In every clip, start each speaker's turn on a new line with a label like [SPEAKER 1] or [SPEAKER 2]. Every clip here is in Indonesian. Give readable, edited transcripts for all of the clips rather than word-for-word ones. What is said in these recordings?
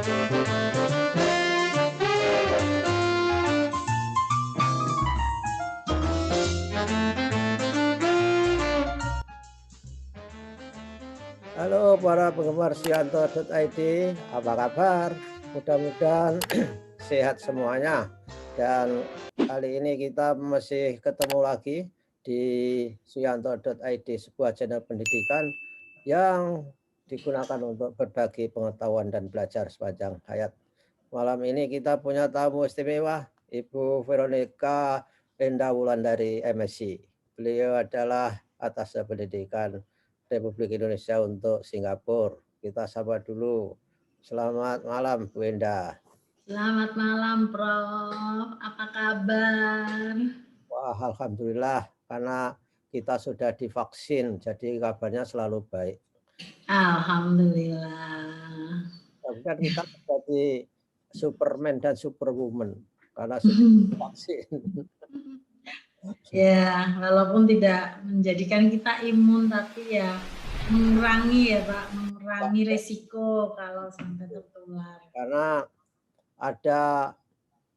[SPEAKER 1] Halo para penggemar sianto.id, apa kabar? Mudah-mudahan sehat semuanya. Dan kali ini kita masih ketemu lagi di sianto.id, sebuah channel pendidikan yang digunakan untuk berbagi pengetahuan dan belajar sepanjang hayat. Malam ini kita punya tamu istimewa, Ibu Veronica Enda Wulandari MSc. Beliau adalah atas pendidikan Republik Indonesia untuk Singapura. Kita sapa dulu. Selamat malam, Bu Enda.
[SPEAKER 2] Selamat malam, Prof. Apa kabar?
[SPEAKER 1] Wah, alhamdulillah, karena kita sudah divaksin, jadi kabarnya selalu baik.
[SPEAKER 2] Alhamdulillah.
[SPEAKER 1] Tapi kan kita seperti Superman dan Superwoman karena sudah divaksin.
[SPEAKER 2] Ya, walaupun tidak menjadikan kita imun, tapi ya mengurangi ya Pak, mengurangi resiko kalau sampai tertular.
[SPEAKER 1] Karena ada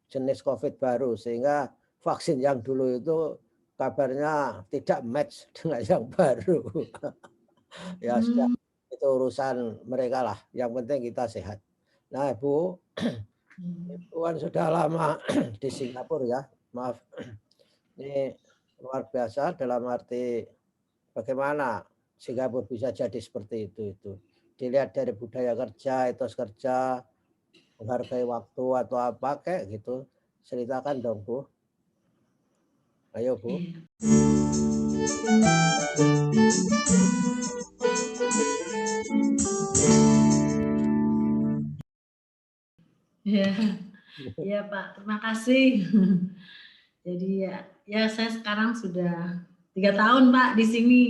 [SPEAKER 1] jenis COVID baru, sehingga vaksin yang dulu itu kabarnya tidak match dengan yang baru. Ya sudah, itu urusan mereka lah. Yang penting kita sehat. Nah, Ibu, Ibu kan sudah lama di Singapura ya. Maaf, ini luar biasa dalam arti bagaimana Singapura bisa jadi seperti itu. Dilihat dari budaya kerja, etos kerja, menghargai waktu atau apa kayak gitu. Ceritakan dong, Bu. Ayo, Bu.
[SPEAKER 2] Ya Pak, terima kasih. Jadi ya saya sekarang sudah 3 tahun Pak di sini.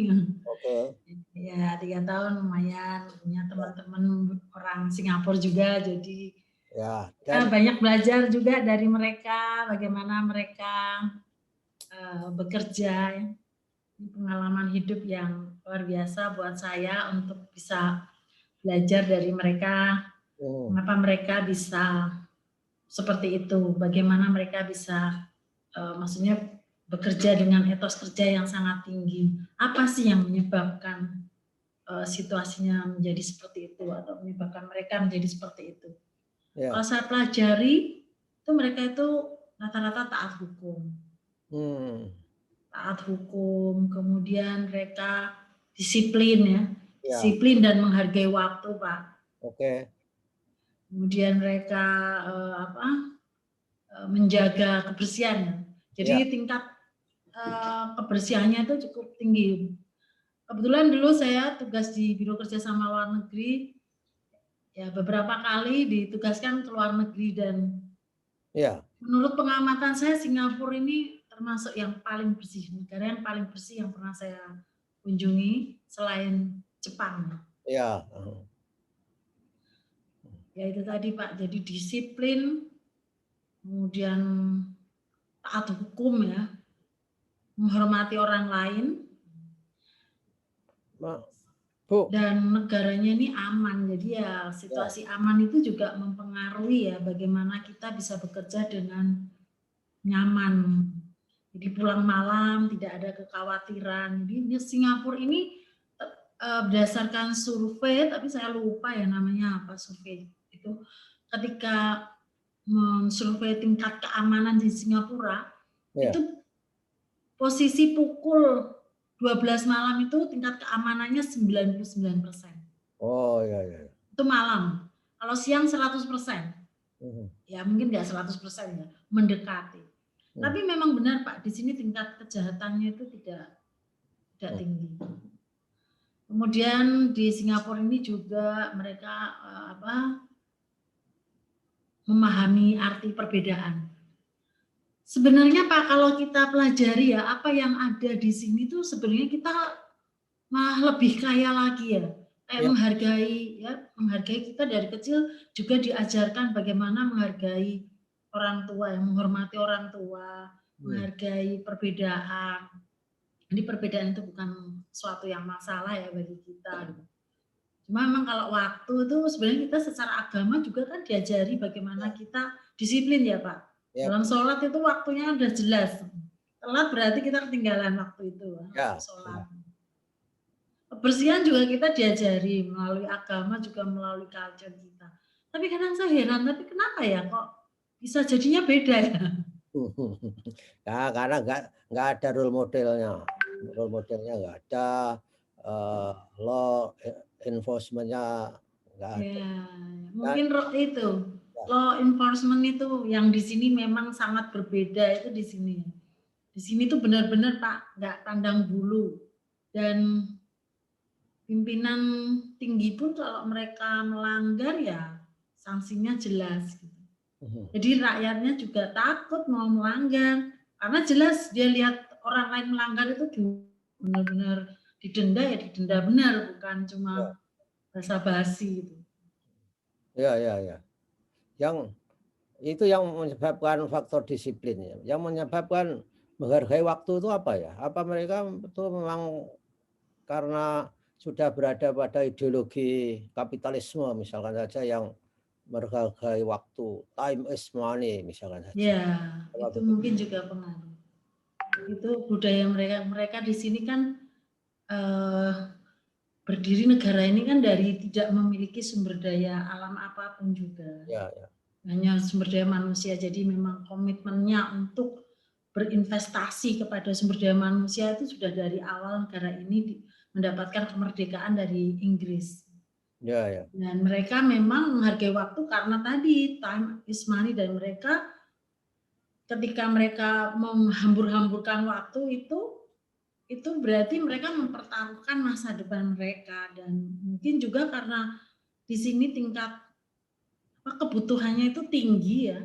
[SPEAKER 1] Oke.
[SPEAKER 2] Ya 3 tahun lumayan, punya teman-teman orang Singapura juga, jadi
[SPEAKER 1] Ya,
[SPEAKER 2] banyak belajar juga dari mereka, bagaimana mereka bekerja. Ini pengalaman hidup yang luar biasa buat saya untuk bisa belajar dari mereka, mengapa mereka bisa seperti itu, bagaimana mereka bisa maksudnya bekerja dengan etos kerja yang sangat tinggi. Apa sih yang menyebabkan situasinya menjadi seperti itu atau menyebabkan mereka menjadi seperti itu? Ya. Kalau saya pelajari, itu mereka itu rata-rata taat hukum. Taat hukum, kemudian mereka disiplin ya. Disiplin dan menghargai waktu, Pak.
[SPEAKER 1] Oke.
[SPEAKER 2] Kemudian mereka menjaga kebersihan. Jadi tingkat kebersihannya itu cukup tinggi. Kebetulan dulu saya tugas di Biro Kerjasama Luar Negeri, ya beberapa kali ditugaskan ke luar negeri dan menurut pengamatan saya Singapura ini termasuk yang paling bersih, negara yang paling bersih yang pernah saya kunjungi selain Jepang. Ya itu tadi Pak, jadi disiplin, kemudian taat hukum ya, menghormati orang lain, Bu. Dan negaranya ini aman, jadi ya situasi aman itu juga mempengaruhi ya bagaimana kita bisa bekerja dengan nyaman. Jadi pulang malam tidak ada kekhawatiran. Jadi Singapura ini berdasarkan survei, tapi saya lupa ya namanya apa survei itu. Ketika mensurvei tingkat keamanan di Singapura, itu posisi pukul 12 malam itu tingkat keamanannya 99%. Oh iya. Itu malam. Kalau siang 100%. Ya mungkin nggak 100% ya, mendekati. Tapi memang benar Pak, di sini tingkat kejahatannya itu tidak tinggi. Kemudian di Singapura ini juga mereka memahami arti perbedaan. Sebenarnya Pak, kalau kita pelajari ya, apa yang ada di sini tuh sebenarnya kita malah lebih kaya lagi ya. Kayak menghargai kita dari kecil juga diajarkan bagaimana menghargai orang tua, yang menghormati orang tua, menghargai perbedaan. Jadi perbedaan itu bukan suatu yang masalah ya bagi kita. Cuma memang kalau waktu itu sebenarnya kita secara agama juga kan diajari bagaimana kita disiplin ya Pak. Dalam sholat itu waktunya udah jelas. Telat berarti kita ketinggalan waktu itu waktu sholat. Kebersihan juga kita diajari melalui agama juga melalui culture kita. Tapi kadang saya heran, tapi kenapa ya kok bisa jadinya beda ya?
[SPEAKER 1] Nah, karena nggak ada role modelnya nggak ada, law enforcement-nya nggak ada.
[SPEAKER 2] Ya, mungkin itu law enforcement itu yang di sini memang sangat berbeda itu di sini. Di sini tuh benar-benar Pak nggak pandang bulu, dan pimpinan tinggi pun kalau mereka melanggar ya sanksinya jelas. Gitu. Jadi rakyatnya juga takut mau melanggar karena jelas dia lihat orang lain melanggar itu benar-benar didenda ya didenda benar, bukan cuma basa-basi gitu.
[SPEAKER 1] Ya. Yang itu yang menyebabkan faktor disiplin ya. Yang menyebabkan menghargai waktu itu apa ya? Apa mereka itu memang karena sudah berada pada ideologi kapitalisme misalkan saja yang menghargai waktu, time is money misalkan saja.
[SPEAKER 2] Ya, itu mungkin juga pengaruh. Itu budaya mereka di sini kan berdiri negara ini kan dari tidak memiliki sumber daya alam apapun juga.
[SPEAKER 1] Ya.
[SPEAKER 2] Hanya sumber daya manusia. Jadi memang komitmennya untuk berinvestasi kepada sumber daya manusia itu sudah dari awal negara ini mendapatkan kemerdekaan dari Inggris.
[SPEAKER 1] Ya.
[SPEAKER 2] Dan mereka memang menghargai waktu karena tadi time is money, dan mereka ketika mereka menghambur-hamburkan waktu itu berarti mereka mempertaruhkan masa depan mereka. Dan mungkin juga karena di sini tingkat kebutuhannya itu tinggi ya.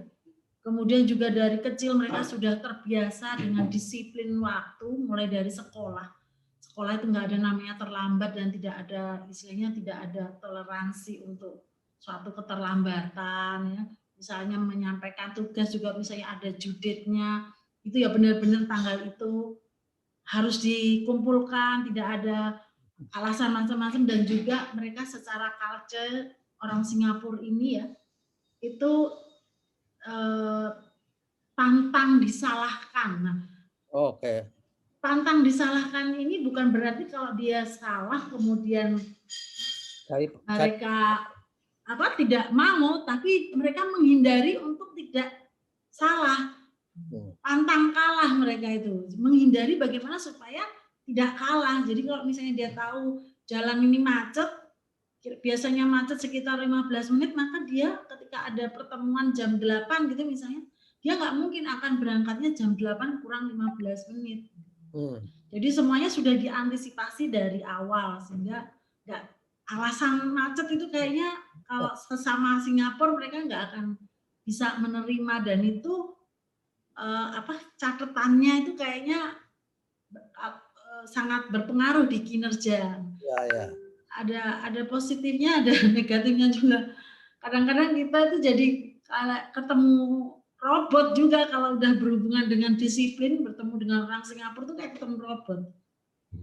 [SPEAKER 2] Kemudian juga dari kecil mereka sudah terbiasa dengan disiplin waktu, mulai dari sekolah. Sekolah itu nggak ada namanya terlambat, dan tidak ada istilahnya tidak ada toleransi untuk suatu keterlambatan ya. Misalnya menyampaikan tugas juga misalnya ada due date-nya, itu ya benar-benar tanggal itu harus dikumpulkan, tidak ada alasan macam-macam. Dan juga mereka secara culture orang Singapura ini ya itu pantang disalahkan. Nah, pantang disalahkan ini bukan berarti kalau dia salah kemudian mereka tidak mau, tapi mereka menghindari untuk tidak salah. Pantang kalah mereka itu, menghindari bagaimana supaya tidak kalah. Jadi kalau misalnya dia tahu jalan ini macet, biasanya macet sekitar 15 menit, maka dia ketika ada pertemuan jam 8 gitu misalnya, dia nggak mungkin akan berangkatnya jam 8 kurang 15 menit. Jadi semuanya sudah diantisipasi dari awal, sehingga nggak alasan macet itu kayaknya kalau sesama Singapura mereka nggak akan bisa menerima. Dan itu catatannya itu kayaknya sangat berpengaruh di kinerja.
[SPEAKER 1] Ya.
[SPEAKER 2] Ada positifnya, ada negatifnya juga. Kadang-kadang kita itu jadi ketemu robot juga kalau udah berhubungan dengan disiplin, bertemu dengan orang Singapura itu kayak ketemu robot.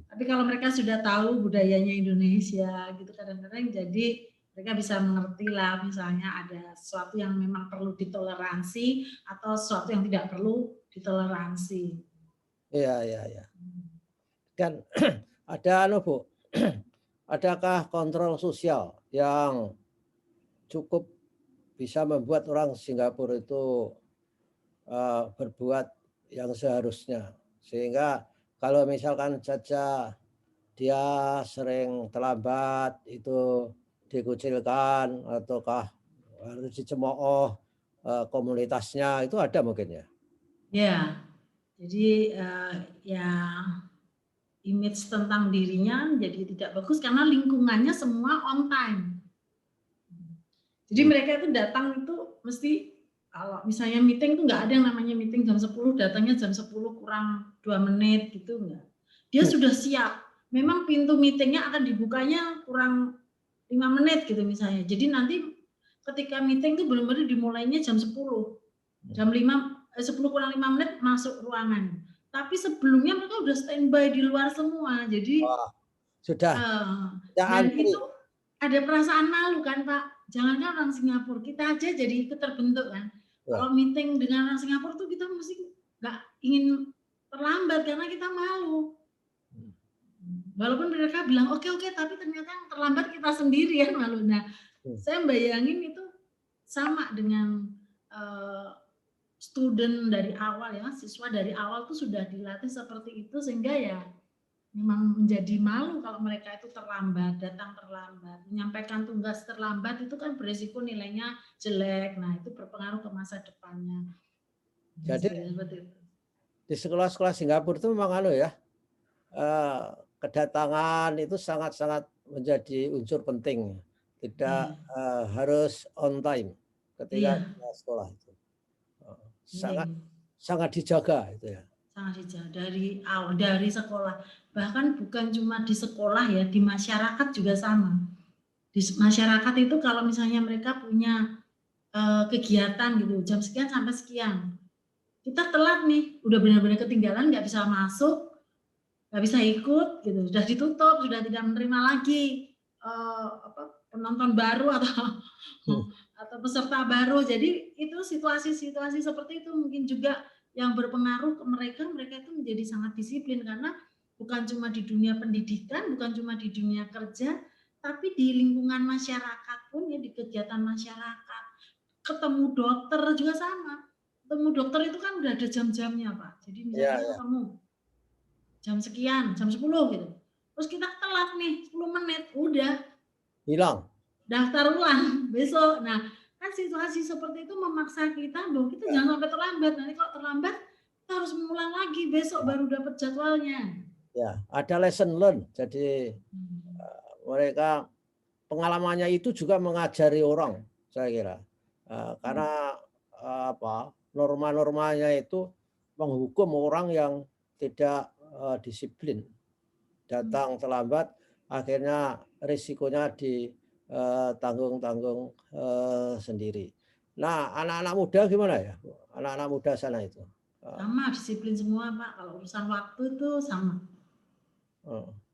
[SPEAKER 2] Tapi kalau mereka sudah tahu budayanya Indonesia gitu, kadang-kadang jadi mereka bisa mengerti lah, misalnya ada sesuatu yang memang perlu ditoleransi atau sesuatu yang tidak perlu ditoleransi.
[SPEAKER 1] Iya. Dan ada Bu, adakah kontrol sosial yang cukup bisa membuat orang Singapura itu berbuat yang seharusnya, sehingga kalau misalkan saja dia sering terlambat itu dikucilkan ataukah harus dicemooh komunitasnya, itu ada mungkin ya?
[SPEAKER 2] Ya, jadi ya image tentang dirinya jadi tidak bagus karena lingkungannya semua on time. Jadi mereka itu datang itu mesti, kalau misalnya meeting itu nggak ada yang namanya meeting jam 10, datangnya jam 10 kurang 2 menit gitu, enggak. Dia sudah siap. Memang pintu meetingnya akan dibukanya kurang 5 menit gitu misalnya. Jadi nanti ketika meeting itu benar-benar dimulainya jam 10. Jam 10 kurang 5 menit masuk ruangan. Tapi sebelumnya mereka udah standby di luar semua. Jadi
[SPEAKER 1] sudah
[SPEAKER 2] dan itu ada perasaan malu kan Pak. Jangankan orang Singapura, kita aja jadi ikut terbentuk kan. Kalau meeting dengan orang Singapura tuh kita mesti nggak ingin terlambat karena kita malu. Walaupun mereka bilang oke, tapi ternyata yang terlambat kita sendiri kan malu. Nah, saya bayangin itu sama dengan student dari awal ya, siswa dari awal tuh sudah dilatih seperti itu sehingga ya memang menjadi malu kalau mereka itu terlambat, datang terlambat, menyampaikan tugas terlambat itu kan berisiko nilainya jelek. Nah, itu berpengaruh ke masa depannya.
[SPEAKER 1] Jadi di sekolah-sekolah Singapura itu memang ya, kedatangan itu sangat-sangat menjadi unsur penting. Tidak harus on time ketika sekolah itu. Sangat dijaga itu ya.
[SPEAKER 2] Sangat dijaga dari awal, dari sekolah. Bahkan bukan cuma di sekolah ya, di masyarakat juga sama. Di masyarakat itu kalau misalnya mereka punya kegiatan gitu, jam sekian sampai sekian. Kita telat nih, udah benar-benar ketinggalan, nggak bisa masuk, nggak bisa ikut, gitu. Sudah ditutup, sudah tidak menerima lagi penonton baru atau peserta baru. Jadi itu situasi-situasi seperti itu mungkin juga yang berpengaruh ke mereka itu menjadi sangat disiplin karena bukan cuma di dunia pendidikan, bukan cuma di dunia kerja, tapi di lingkungan masyarakat pun ya, di kegiatan masyarakat. Ketemu dokter juga sama. Ketemu dokter itu kan udah ada jam-jamnya Pak. Jadi misalnya ketemu jam sekian, jam 10 gitu. Terus kita telat nih 10 menit, udah
[SPEAKER 1] hilang.
[SPEAKER 2] Daftar ulang besok. Nah, kan situasi seperti itu memaksa kita bahwa kita jangan sampai terlambat. Nanti kalau terlambat kita harus mengulang lagi besok baru dapat jadwalnya.
[SPEAKER 1] Ya, ada lesson learn. Jadi mereka pengalamannya itu juga mengajari orang, saya kira. Karena norma-normanya itu menghukum orang yang tidak disiplin, datang terlambat, akhirnya risikonya ditanggung-tanggung sendiri. Nah, anak-anak muda gimana ya? Anak-anak muda sana itu?
[SPEAKER 2] Sama, disiplin semua Pak. Kalau urusan waktu itu sama.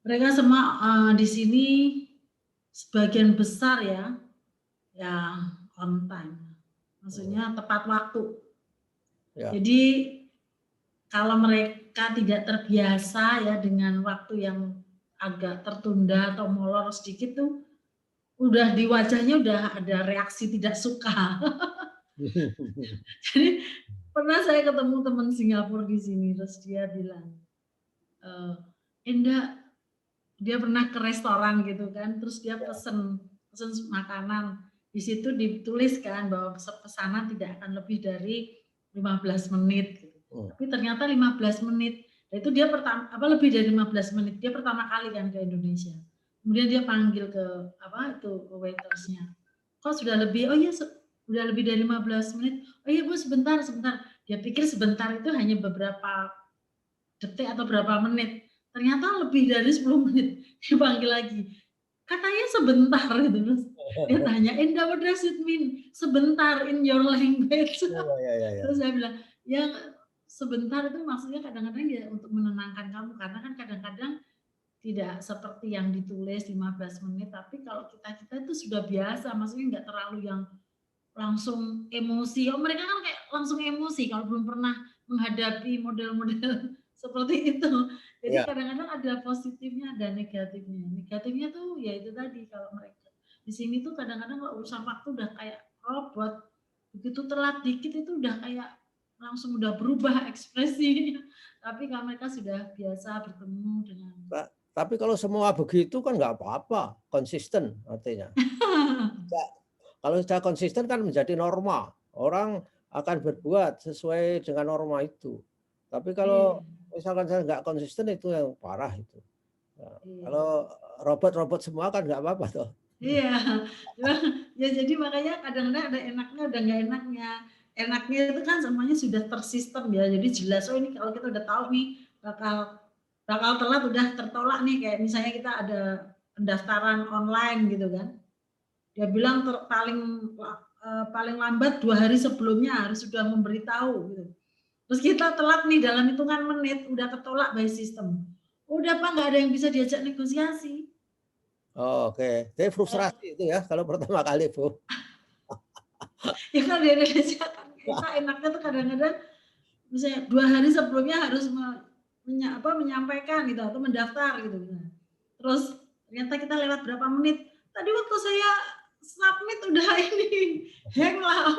[SPEAKER 2] Mereka semua di sini sebagian besar ya on time. Maksudnya tepat waktu. Ya. Jadi kalau mereka tidak terbiasa ya dengan waktu yang agak tertunda atau molor sedikit tuh udah di wajahnya udah ada reaksi tidak suka. Jadi pernah saya ketemu teman Singapura di sini terus dia bilang, Enda, dia pernah ke restoran gitu kan, terus dia pesen makanan, di situ dituliskan bahwa pesanan tidak akan lebih dari 15 menit gitu. Tapi ternyata 15 menit. Dan itu dia lebih dari 15 menit. Dia pertama kali kan ke Indonesia. Kemudian dia panggil ke waitersnya. Kok sudah lebih? Oh iya, sudah lebih dari 15 menit. Oh iya Bu, sebentar. Dia pikir sebentar itu hanya beberapa detik atau berapa menit. Ternyata lebih dari 10 menit. Dipanggil lagi. Katanya sebentar gitu. Terus dia tanya, Enda, what does it mean? Sebentar in your language. Terus saya bilang, ya sebentar itu maksudnya kadang-kadang ya untuk menenangkan kamu. Karena kan kadang-kadang tidak seperti yang ditulis 15 menit. Tapi kalau kita itu sudah biasa. Maksudnya nggak terlalu yang langsung emosi. Oh mereka kan kayak langsung emosi kalau belum pernah menghadapi model-model seperti itu. Jadi kadang-kadang ada positifnya, ada negatifnya. Negatifnya tuh ya itu tadi kalau mereka di sini tuh kadang-kadang kalau urusan waktu udah kayak robot. Begitu telat dikit itu udah kayak langsung udah berubah ekspresinya. Tapi kalau mereka sudah biasa bertemu dengan.
[SPEAKER 1] Tapi kalau semua begitu kan nggak apa-apa, konsisten artinya. Kalau sudah konsisten kan menjadi norma. Orang akan berbuat sesuai dengan norma itu. Tapi kalau misalkan saya nggak konsisten itu yang parah itu. Nah, kalau robot-robot semua kan nggak apa-apa toh.
[SPEAKER 2] Iya, ya jadi makanya kadang-kadang ada enaknya, ada nggak enaknya. Enaknya itu kan semuanya sudah tersistem ya, jadi jelas. Oh ini kalau kita udah tahu nih bakal telat, udah tertolak nih. Kayak misalnya kita ada pendaftaran online gitu kan. Dia bilang paling lambat 2 hari sebelumnya harus sudah memberitahu gitu. Terus kita telat nih dalam hitungan menit udah tertolak by system. Udah Pak, nggak ada yang bisa diajak negosiasi.
[SPEAKER 1] Oh, oke. Jadi frustrasi itu ya kalau pertama kali, Bu.
[SPEAKER 2] Ya kan di Indonesia kan kita enaknya tuh kadang-kadang misalnya 2 hari sebelumnya harus menyampaikan gitu atau mendaftar gitu. Nah, terus ternyata kita lewat berapa menit, tadi waktu saya submit udah ini hang lah,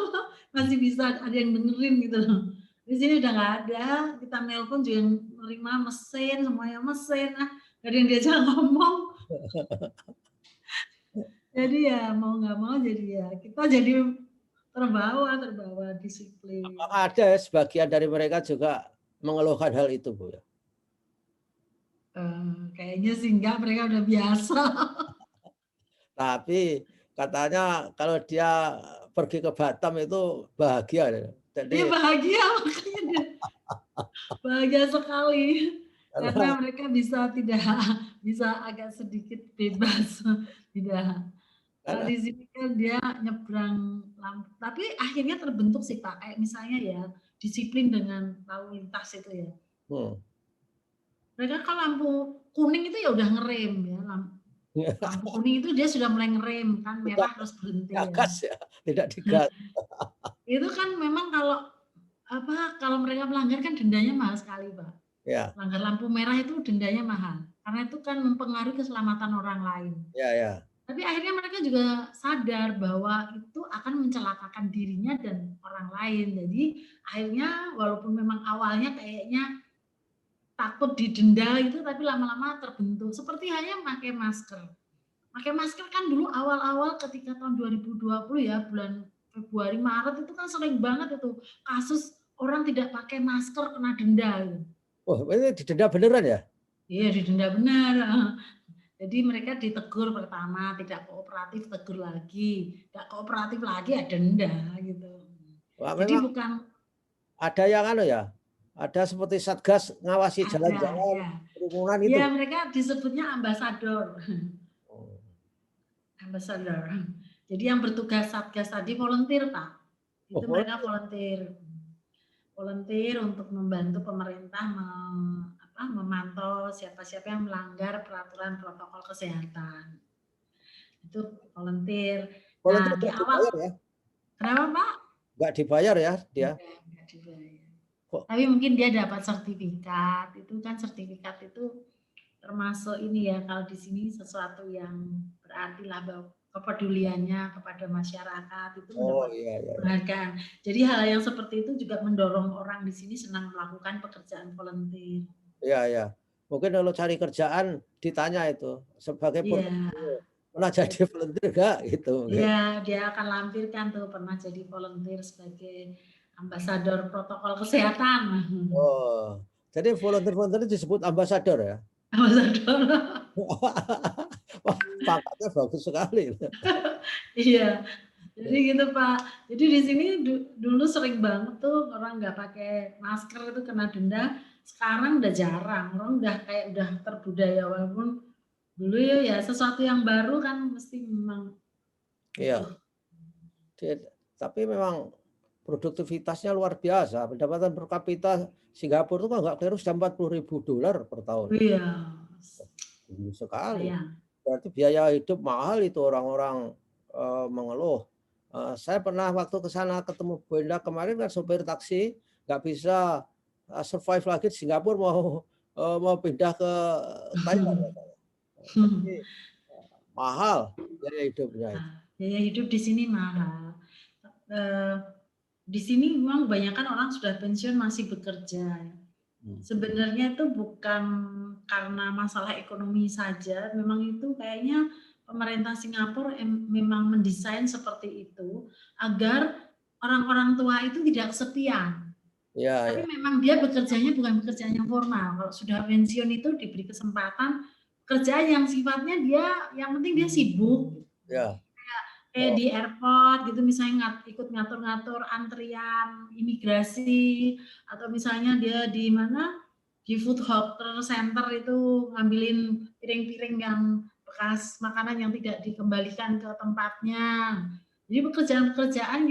[SPEAKER 2] masih bisa ada yang dengerin gitu loh. Di sini udah nggak ada, kita nelpon juga yang nerima mesin, semuanya mesin, gak ada yang diajak ngomong. Jadi ya mau nggak mau jadi ya kita jadi terbawa disiplin.
[SPEAKER 1] Apakah ada ya sebagian dari mereka juga mengeluhkan hal itu, Bu ya?
[SPEAKER 2] Kayaknya sih enggak, mereka udah biasa.
[SPEAKER 1] Tapi katanya kalau dia pergi ke Batam itu bahagia.
[SPEAKER 2] Dia
[SPEAKER 1] Jadi
[SPEAKER 2] bahagia makanya bahagia sekali karena
[SPEAKER 1] karena
[SPEAKER 2] mereka bisa agak sedikit bebas. Tidak. Kalau
[SPEAKER 1] karena
[SPEAKER 2] di sini kan dia nyebrang lampu, tapi akhirnya terbentuk sih Pak, kayak misalnya ya disiplin dengan lalu lintas itu ya. Mereka kan lampu kuning itu ya udah ngerem ya, lampu kuning itu dia sudah mulai ngerem kan,
[SPEAKER 1] tidak
[SPEAKER 2] merah harus berhenti ya.
[SPEAKER 1] digas ya, tidak digas.
[SPEAKER 2] Itu kan memang kalau mereka melanggar kan dendanya mahal sekali, Pak.
[SPEAKER 1] Ya,
[SPEAKER 2] Langgar lampu merah itu dendanya mahal, karena itu kan mempengaruhi keselamatan orang lain.
[SPEAKER 1] ya, ya.
[SPEAKER 2] Tapi akhirnya mereka juga sadar bahwa itu akan mencelakakan dirinya dan orang lain. Jadi akhirnya walaupun memang awalnya kayaknya takut didenda itu, tapi lama-lama terbentuk. Seperti hanya pakai masker. Pakai masker kan dulu awal-awal ketika tahun 2020 ya, bulan Februari, Maret itu kan sering banget itu kasus orang tidak pakai masker kena denda gitu.
[SPEAKER 1] Oh, ini didenda beneran ya?
[SPEAKER 2] Iya, didenda benar. Jadi mereka ditegur pertama, tidak kooperatif, tegur lagi. Tidak kooperatif lagi, ya denda gitu.
[SPEAKER 1] Wah,
[SPEAKER 2] Jadi
[SPEAKER 1] memang
[SPEAKER 2] bukan
[SPEAKER 1] ada yang ya, ada seperti Satgas ngawasi
[SPEAKER 2] ada,
[SPEAKER 1] jalan-jalan
[SPEAKER 2] ya.
[SPEAKER 1] kerumunan itu.
[SPEAKER 2] Ya, mereka disebutnya ambasador.
[SPEAKER 1] Oh.
[SPEAKER 2] Ambasador. Jadi yang bertugas Satgas tadi volunteer, Pak. Itu
[SPEAKER 1] Oh,
[SPEAKER 2] mereka volunteer. Volunteer untuk membantu pemerintah memantau siapa-siapa yang melanggar peraturan protokol kesehatan. Itu volunteer.
[SPEAKER 1] volunteer
[SPEAKER 2] Nah, di
[SPEAKER 1] nggak
[SPEAKER 2] awal,
[SPEAKER 1] dibayar ya?
[SPEAKER 2] kenapa Pak?
[SPEAKER 1] Nggak dibayar ya dia?
[SPEAKER 2] Enggak dibayar.
[SPEAKER 1] Kok?
[SPEAKER 2] Tapi mungkin dia dapat sertifikat. Itu kan sertifikat itu termasuk ini ya, kalau di sini sesuatu yang berarti lah bahwa kepeduliannya kepada masyarakat itu
[SPEAKER 1] Oh
[SPEAKER 2] mendapat
[SPEAKER 1] iya, iya, iya.
[SPEAKER 2] penghargaan. Jadi hal yang seperti itu juga mendorong orang di sini senang melakukan pekerjaan volunteer.
[SPEAKER 1] Iya, iya. Mungkin kalau cari kerjaan ditanya itu sebagai
[SPEAKER 2] Iya,
[SPEAKER 1] volunteer pernah jadi volunteer nggak gitu mungkin.
[SPEAKER 2] iya, dia akan lampirkan tuh pernah jadi volunteer sebagai ambasador protokol kesehatan.
[SPEAKER 1] Oh, jadi volunteer disebut ambasador ya?
[SPEAKER 2] Ambasador.
[SPEAKER 1] Wah, pangkatnya bagus sekali.
[SPEAKER 2] Iya, jadi gitu Pak. Jadi di sini dulu sering banget tuh orang nggak pakai masker itu kena denda. Sekarang udah jarang, orang udah terbudaya, walaupun dulu ya sesuatu yang baru kan mesti memang
[SPEAKER 1] Iya.
[SPEAKER 2] butuh.
[SPEAKER 1] Tapi memang produktivitasnya luar biasa. Pendapatan per kapita Singapura itu kan nggak keliru sudah $40.000 per tahun.
[SPEAKER 2] Iya,
[SPEAKER 1] Tinggi sekali.
[SPEAKER 2] sayang.
[SPEAKER 1] Berarti biaya hidup mahal itu orang-orang mengeluh. Saya pernah waktu ke sana ketemu Bu Endah kemarin kan sopir taksi nggak bisa survive lagi di Singapura mau pindah ke Thailand. Jadi mahal biaya hidupnya itu.
[SPEAKER 2] Biaya hidup di sini mahal. Di sini memang kebanyakan orang sudah pensiun masih bekerja. Sebenarnya itu bukan karena masalah ekonomi saja, memang itu kayaknya pemerintah Singapura memang mendesain seperti itu agar orang-orang tua itu tidak kesepian.
[SPEAKER 1] Ya,
[SPEAKER 2] Tapi
[SPEAKER 1] ya.
[SPEAKER 2] memang dia bekerjanya bukan pekerjaan yang formal. Kalau sudah pensiun itu diberi kesempatan kerjaan yang sifatnya dia, yang penting dia sibuk.
[SPEAKER 1] Ya.
[SPEAKER 2] Kayak di airport gitu misalnya ikut ngatur-ngatur antrian imigrasi, atau misalnya dia di mana di food hawker center itu ngambilin piring-piring yang bekas makanan yang tidak dikembalikan ke tempatnya. Jadi pekerjaan-pekerjaan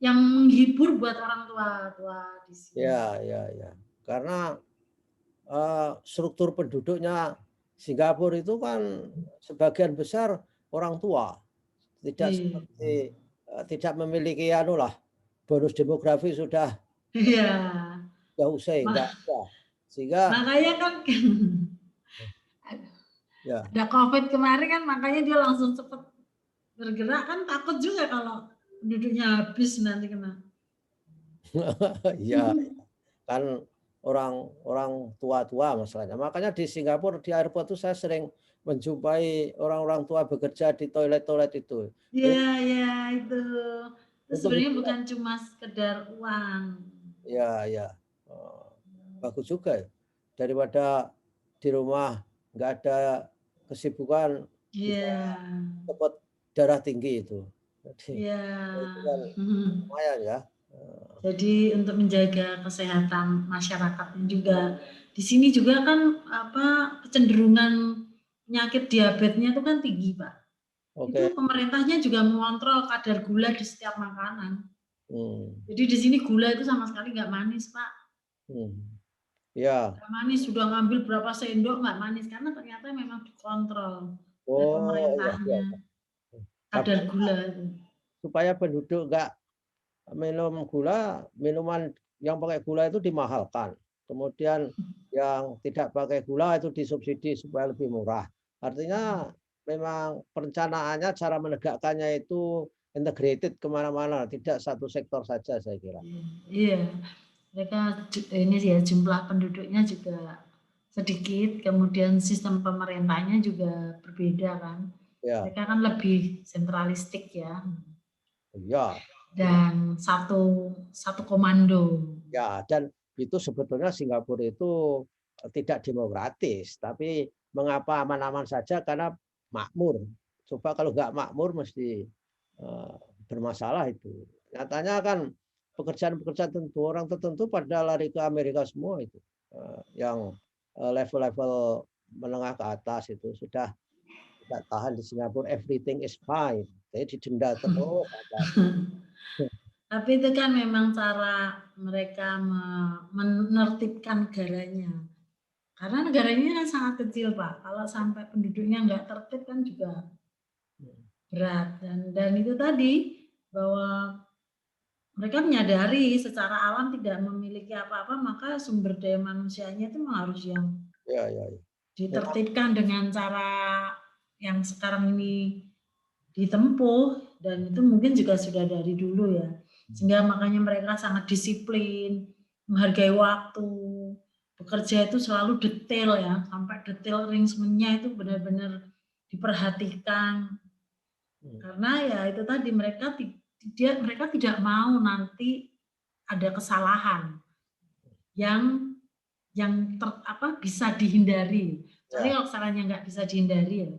[SPEAKER 2] yang menghibur buat orang tua di sini.
[SPEAKER 1] Ya, ya, ya. Karena struktur penduduknya Singapura itu kan sebagian besar orang tua, tidak seperti tidak memiliki bonus demografi sudah usai, enggak ada. Sehingga
[SPEAKER 2] makanya kan ada COVID kemarin kan, makanya dia langsung cepat bergerak, kan takut juga kalau penduduknya habis nanti kena.
[SPEAKER 1] Iya, kan orang tua masalahnya. Makanya di Singapura di airport itu saya sering menjumpai orang-orang tua bekerja di toilet-toilet itu.
[SPEAKER 2] Iya itu sebenarnya bukan cuma sekedar uang.
[SPEAKER 1] Iya. Bagus juga ya. Daripada di rumah nggak ada kesibukan, dapat darah tinggi itu.
[SPEAKER 2] Iya.
[SPEAKER 1] Lumayan ya.
[SPEAKER 2] Jadi untuk menjaga kesehatan masyarakatnya juga. Di sini juga kan kecenderungan penyakit diabetesnya itu kan tinggi, Pak. Itu pemerintahnya juga mengontrol kadar gula di setiap makanan. Jadi di sini gula itu sama sekali nggak manis, Pak.
[SPEAKER 1] Ya.
[SPEAKER 2] Nggak manis, sudah ngambil berapa sendok nggak manis karena ternyata memang dikontrol oleh pemerintahnya. Kadar gula itu.
[SPEAKER 1] Supaya penduduk nggak minum gula, minuman yang pakai gula itu dimahalkan. Kemudian yang tidak pakai gula itu disubsidi supaya lebih murah. Artinya memang perencanaannya, cara menegakkannya itu integrated kemana-mana, tidak satu sektor saja saya kira.
[SPEAKER 2] Iya, mereka ini ya jumlah penduduknya juga sedikit, kemudian sistem pemerintahnya juga berbeda kan. Mereka kan lebih sentralistik ya.
[SPEAKER 1] Iya.
[SPEAKER 2] Dan satu komando.
[SPEAKER 1] Ya, dan itu sebetulnya Singapura itu tidak demokratis, tapi mengapa aman-aman saja karena makmur. Coba kalau nggak makmur mesti bermasalah itu. Nyatanya kan pekerjaan-pekerjaan orang tertentu pada lari ke Amerika semua itu, yang level-level menengah ke atas itu sudah tidak tahan di Singapura. Everything is fine, jadi didenda terus.
[SPEAKER 2] Tapi itu kan memang cara mereka menertibkan negaranya. Karena negaranya kan sangat kecil, Pak. Kalau sampai penduduknya nggak tertib kan juga berat. Dan itu tadi bahwa mereka menyadari secara alam tidak memiliki apa-apa, maka sumber daya manusianya itu harus yang ditertibkan dengan cara yang sekarang ini ditempuh, dan itu mungkin juga sudah dari dulu ya. Sehingga makanya mereka sangat disiplin, menghargai waktu, bekerja itu selalu detail ya, sampai detail arrangementnya itu benar-benar diperhatikan. Karena ya itu tadi mereka tidak mau nanti ada kesalahan yang bisa dihindari. Jadi kalau kesalahannya nggak bisa dihindari ya.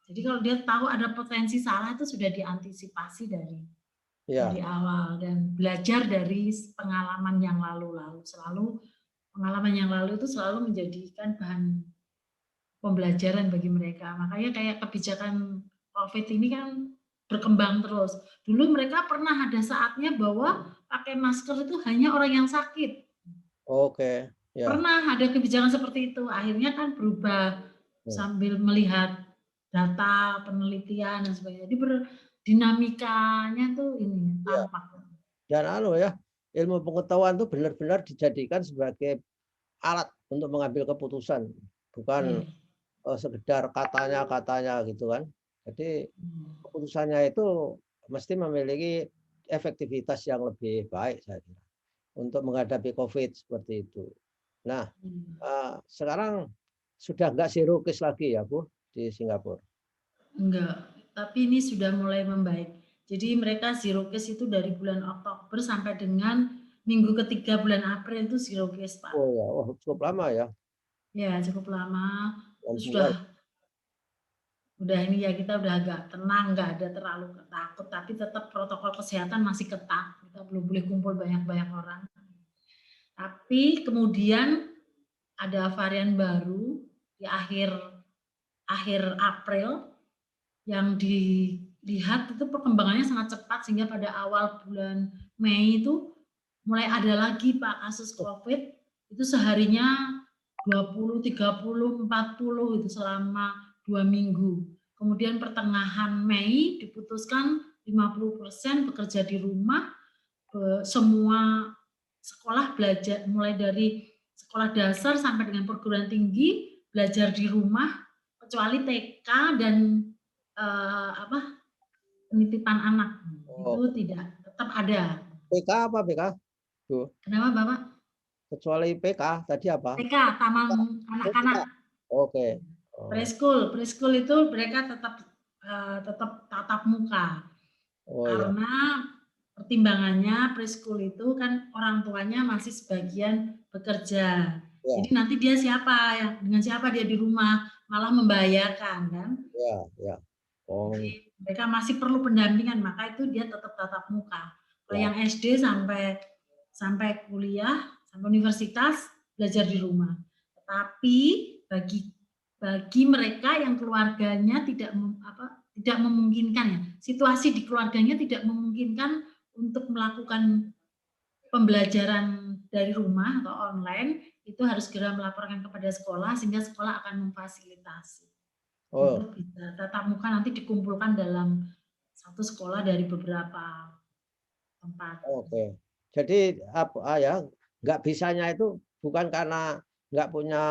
[SPEAKER 2] Jadi kalau dia tahu ada potensi salah itu sudah diantisipasi dari awal dan belajar dari pengalaman yang lalu-lalu. Pengalaman yang lalu itu selalu menjadikan bahan pembelajaran bagi mereka. Makanya kayak kebijakan COVID ini kan berkembang terus. Dulu mereka pernah ada saatnya bahwa pakai masker itu hanya orang yang sakit. Pernah ada kebijakan seperti itu. Akhirnya kan berubah sambil melihat data, penelitian dan sebagainya. Jadi dinamikanya tuh ini tampak.
[SPEAKER 1] Dan ilmu pengetahuan itu benar-benar dijadikan sebagai alat untuk mengambil keputusan, bukan sekedar katanya gitu kan. Jadi keputusannya itu mesti memiliki efektivitas yang lebih baik saya kira untuk menghadapi COVID seperti itu. Nah, sekarang sudah enggak zero case lagi ya Bu di Singapura?
[SPEAKER 2] Enggak, tapi ini sudah mulai membaik. Jadi mereka zero case itu dari bulan Oktober sampai dengan minggu ketiga bulan April itu zero case, Pak.
[SPEAKER 1] Oh ya, cukup lama ya?
[SPEAKER 2] Ya, cukup lama. Udah ini ya, kita udah agak tenang, nggak ada terlalu takut, tapi tetap protokol kesehatan masih ketat. Kita belum boleh kumpul banyak-banyak orang. Tapi kemudian ada varian baru di akhir April yang dilihat itu perkembangannya sangat cepat, sehingga pada awal bulan Mei itu mulai ada lagi Pak kasus COVID, itu seharinya 20, 30, 40 itu selama 2 minggu. Kemudian pertengahan Mei diputuskan 50% bekerja di rumah, semua sekolah belajar mulai dari sekolah dasar sampai dengan perguruan tinggi belajar di rumah kecuali TK dan penitipan anak itu tidak tetap ada.
[SPEAKER 1] PK apa PK? Bu.
[SPEAKER 2] Kenapa Bapak?
[SPEAKER 1] Kecuali PK tadi apa?
[SPEAKER 2] TK, Taman Kanak-kanak.
[SPEAKER 1] Oke.
[SPEAKER 2] Preschool itu mereka tetap tatap muka. Karena pertimbangannya preschool itu kan orang tuanya masih sebagian bekerja. Jadi nanti dia dengan siapa dia di rumah, malah membahayakan kan. Jadi mereka masih perlu pendampingan, maka itu dia tetap tatap muka. Kalau yang SD sampai kuliah, sampai universitas belajar di rumah. Tetapi bagi mereka yang keluarganya tidak memungkinkan ya, situasi di keluarganya tidak memungkinkan untuk melakukan pembelajaran dari rumah atau online, itu harus segera melaporkan kepada sekolah sehingga sekolah akan memfasilitasi. Untuk bisa tatap muka nanti dikumpulkan dalam satu sekolah dari beberapa tempat.
[SPEAKER 1] Oke. Jadi apa ya? Nggak bisanya itu bukan karena nggak punya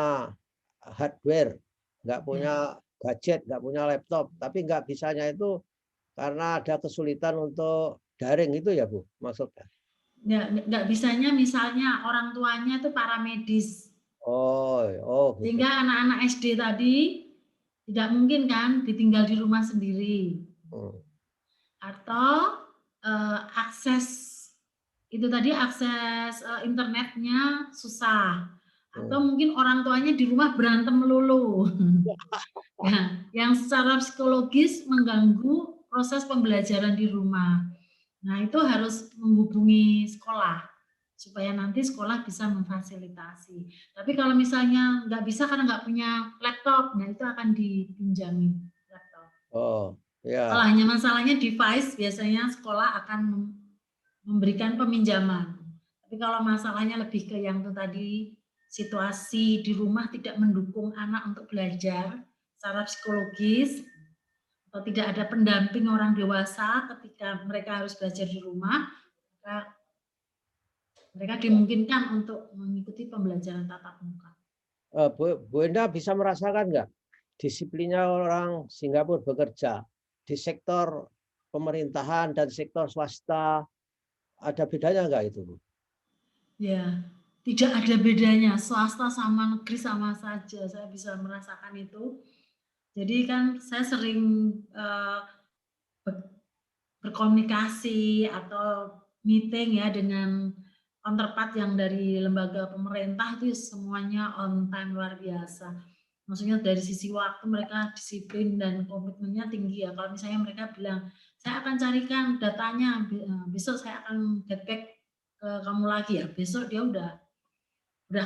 [SPEAKER 1] hardware, nggak punya gadget, nggak punya laptop, tapi nggak bisanya itu karena ada kesulitan untuk daring itu ya Bu, maksudnya?
[SPEAKER 2] Nggak bisanya misalnya orang tuanya itu para medis.
[SPEAKER 1] Gitu.
[SPEAKER 2] Sehingga anak-anak SD tadi tidak mungkin kan ditinggal di rumah sendiri. Atau akses internetnya susah. Atau mungkin orang tuanya di rumah berantem melulu. Ya, yang secara psikologis mengganggu proses pembelajaran di rumah. Nah, itu harus menghubungi sekolah supaya nanti sekolah bisa memfasilitasi. Tapi kalau misalnya nggak bisa karena nggak punya laptop, nah itu akan dipinjami laptop. Kalau hanya masalahnya device, biasanya sekolah akan memberikan peminjaman. Tapi kalau masalahnya lebih ke yang itu tadi, situasi di rumah tidak mendukung anak untuk belajar secara psikologis, atau tidak ada pendamping orang dewasa ketika mereka harus belajar di rumah, maka mereka dimungkinkan untuk mengikuti pembelajaran tatap muka.
[SPEAKER 1] Bu Enda bisa merasakan nggak disiplinnya orang Singapura bekerja di sektor pemerintahan dan sektor swasta, ada bedanya nggak itu Bu?
[SPEAKER 2] Ya, tidak ada bedanya, swasta sama negeri sama saja, saya bisa merasakan itu. Jadi kan saya sering berkomunikasi atau meeting ya dengan counterpart yang dari lembaga pemerintah, itu semuanya on time luar biasa. Maksudnya dari sisi waktu mereka disiplin dan komitmennya tinggi ya. Kalau misalnya mereka bilang, saya akan carikan datanya, besok saya akan get back ke kamu lagi ya. Besok dia udah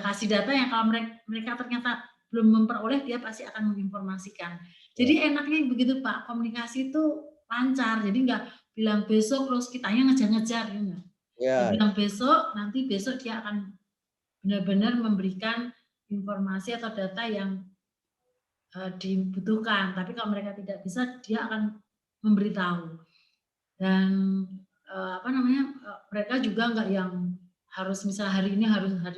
[SPEAKER 2] kasih data yang kalau mereka ternyata belum memperoleh, dia pasti akan menginformasikan. Jadi enaknya begitu Pak, komunikasi itu lancar. Jadi nggak bilang besok terus kitanya ngejar-ngejar ya enggak. Dia bilang besok, nanti besok dia akan benar-benar memberikan informasi atau data yang dibutuhkan. Tapi kalau mereka tidak bisa, dia akan memberitahu. Dan mereka juga nggak yang harus misalnya hari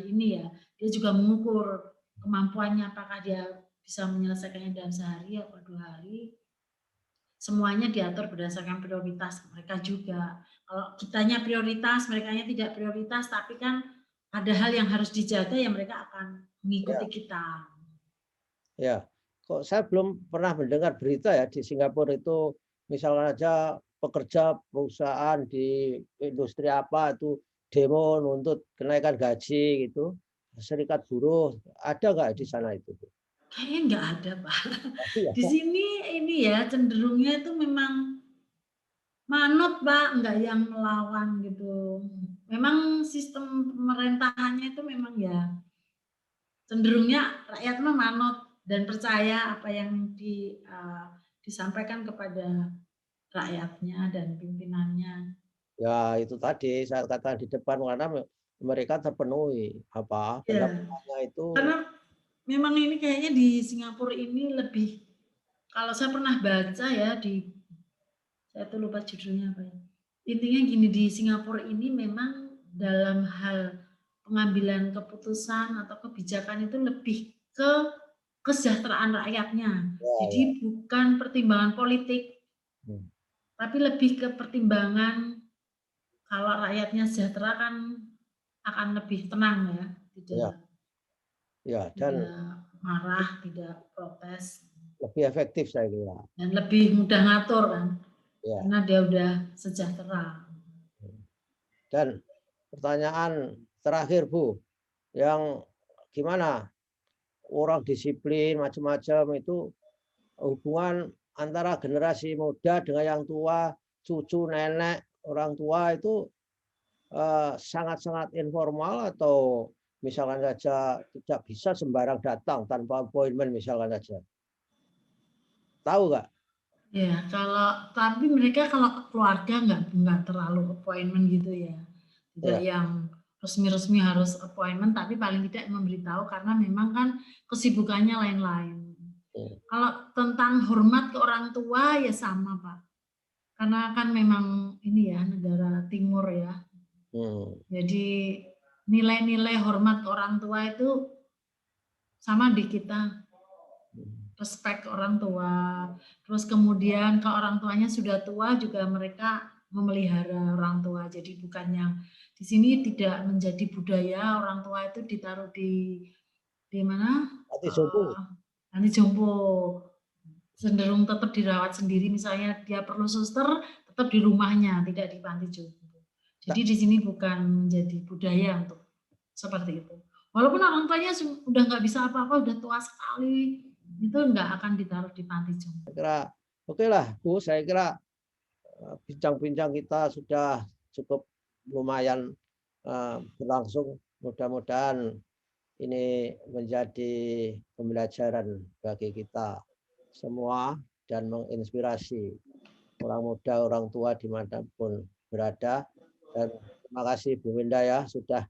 [SPEAKER 2] ini ya. Dia juga mengukur kemampuannya, apakah dia bisa menyelesaikannya dalam sehari atau 2 hari. Semuanya diatur berdasarkan prioritas mereka juga. Kalau kitanya prioritas, merekanya tidak prioritas, tapi kan ada hal yang harus dijaga, ya mereka akan mengikuti kita.
[SPEAKER 1] Ya, kok saya belum pernah mendengar berita ya di Singapura itu, misalkan aja pekerja perusahaan di industri apa itu demo nuntut kenaikan gaji gitu, serikat buruh, ada nggak di sana itu?
[SPEAKER 2] Kayaknya nggak ada Pak. Di sini ini ya cenderungnya itu memang manut Pak, nggak yang melawan gitu. Memang sistem pemerintahannya itu memang ya cenderungnya rakyat mah manut dan percaya apa yang disampaikan kepada rakyatnya dan pimpinannya.
[SPEAKER 1] Ya itu tadi saya katakan di depan, karena mereka terpenuhi
[SPEAKER 2] Ya,
[SPEAKER 1] pendapatannya itu.
[SPEAKER 2] karena memang ini kayaknya di Singapura ini lebih, kalau saya pernah baca ya saya tuh lupa judulnya apa ya. Intinya gini, di Singapura ini memang dalam hal pengambilan keputusan atau kebijakan itu lebih ke kesejahteraan rakyatnya. Jadi bukan pertimbangan politik, tapi lebih ke pertimbangan kalau rakyatnya sejahtera kan akan lebih tenang ya, tidak marah, tidak protes.
[SPEAKER 1] Lebih efektif saya kira.
[SPEAKER 2] Dan lebih mudah ngatur kan, karena dia udah sejahtera.
[SPEAKER 1] Dan pertanyaan terakhir Bu, yang gimana orang disiplin macam-macam itu hubungan antara generasi muda dengan yang tua, cucu, nenek, orang tua itu sangat-sangat informal atau misalkan saja tidak bisa sembarang datang tanpa appointment misalkan saja. Tahu nggak?
[SPEAKER 2] Ya, tapi mereka kalau keluarga nggak terlalu appointment gitu ya. Tidak yang resmi-resmi harus appointment, tapi paling tidak memberitahu karena memang kan kesibukannya lain-lain. Kalau tentang hormat ke orang tua ya sama Pak. Karena kan memang ini ya negara timur ya. Jadi nilai-nilai hormat ke orang tua itu sama di kita. Respect orang tua, terus kemudian kalau orang tuanya sudah tua juga mereka memelihara orang tua. Jadi bukan yang di sini tidak menjadi budaya orang tua itu ditaruh di mana? Panti jompo. Cenderung tetap dirawat sendiri. Misalnya dia perlu suster, tetap di rumahnya, tidak di panti jompo. Jadi di sini bukan menjadi budaya untuk seperti itu. Walaupun orang tuanya sudah nggak bisa apa-apa, udah tua sekali, itu nggak akan ditaruh di panti jompo.
[SPEAKER 1] Saya kira oke lah Bu, saya kira bincang-bincang kita sudah cukup lumayan berlangsung. Mudah-mudahan ini menjadi pembelajaran bagi kita semua dan menginspirasi orang muda, orang tua dimanapun berada. Dan terima kasih Bu Winda ya sudah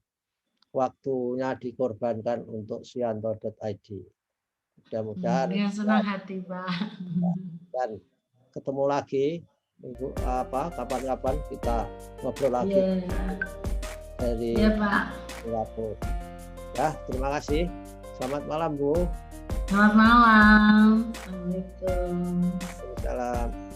[SPEAKER 1] waktunya dikorbankan untuk sianto.id. Mudah-mudahan
[SPEAKER 2] senang hati Pak.
[SPEAKER 1] Dan ketemu lagi minggu kapan-kapan kita ngobrol lagi dari
[SPEAKER 2] Pak.
[SPEAKER 1] Singapura. Ya, terima kasih. Selamat malam Bu.
[SPEAKER 2] Selamat malam. Assalamualaikum.
[SPEAKER 1] Waalaikumsalam.